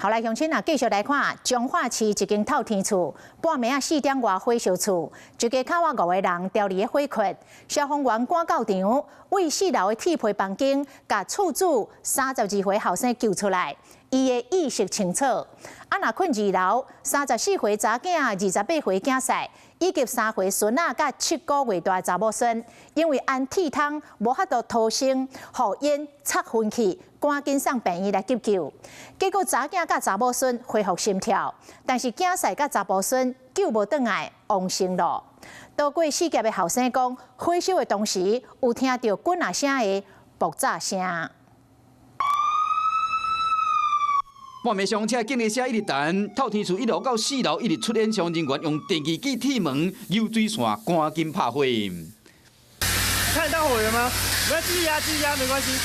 后来乡亲啊，继续来看彰化市一间透天厝，半暝啊4点外火烧厝，一家靠5个人掉离火窟，消防员赶到场，为4楼的铁皮房间，把厝主32岁后生救出来，伊的意识清楚。啊，若困2楼34岁查囝、28岁囝婿，以及3岁孙仔甲7个月大查某孙，因为按铁汤无法度逃生，互烟插昏去，赶紧送病院来急救。结果查囝甲查某孙恢复心跳，但是囝婿甲查甫孙救无倒来，亡生咯。逃过死劫的后生讲，火烧的同时有听到滚啊声的爆炸声。半暝上车警力车一直弹，透天厝1楼到4楼一直出现消防人员用电击器铁门、油水线赶紧拍火。看得到火源吗？不要继续压，没关系。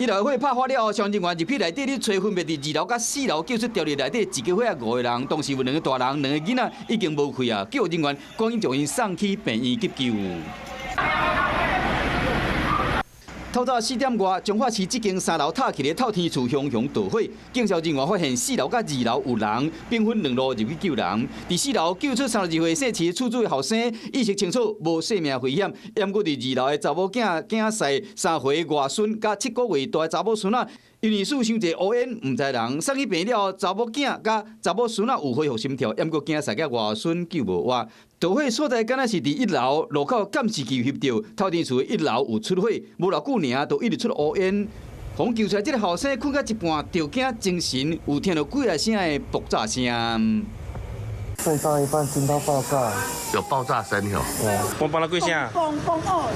1楼火拍发了后，消防人员入去内底咧找分别伫2楼甲4楼救出掉入内底1个火5个人，当时有2个大人、2个囡仔已经无气啊，救护人员赶紧将因送去病院急救。透早4点外，彰化市这间3楼塌起的透天厝熊熊大火，警消人员发现4楼甲2楼有人，兵分2路入去救人。伫4楼救出32岁姓池厝主的后生，意识清楚，无生命危险。淹过伫2楼的查某囝婿3岁外孙甲7个月大的查某孙仔。因为厝伤济乌烟，唔知人送去病院了，查某囝甲查某孙仔有恢复心跳，淹过囝婿甲外孙救无活。导火所在敢若是伫1楼路口监视器翕到，透天厝1楼有出火，无偌久尔就一直出乌烟。互救出来这个后生困到一半，着惊精神，有听到几啊声的爆炸声。睡到一半听到爆炸，有爆炸声哦。我帮他跪下。嘣哦，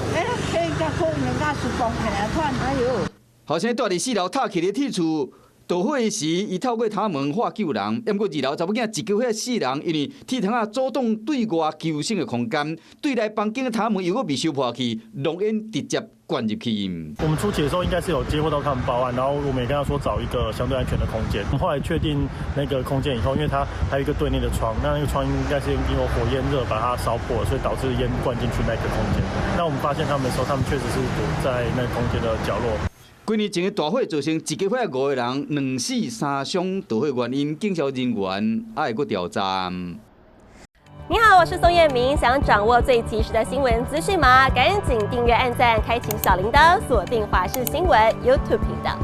迄个可能甲是嘣起来款，哎呦！后生住伫4楼塌起的铁厝。导火时，伊透过塔门化救人，淹过2楼查某囝1个月4人，因为铁窗啊阻挡对外求生的空间，对内房间的塔门又未修破去，浓烟直接灌入去。我们初期的时候应该是有接获到他们报案，然后我们也跟他说找一个相对安全的空间。我们后来确定那个空间以后，因为它还有一个对内的窗，那个窗应该是因为火焰热把它烧破了，所以导致烟灌进去那个空间。那我们发现他们的时候，他们确实是躲在那个空间的角落。几年前的大火造成1个月5个人2死3伤，导火原因警消人员还会调查。你好，我是宋彦明，想掌握最及时的新闻资讯吗？赶紧订阅、按赞、开启小铃铛，锁定华视新闻 YouTube 频道。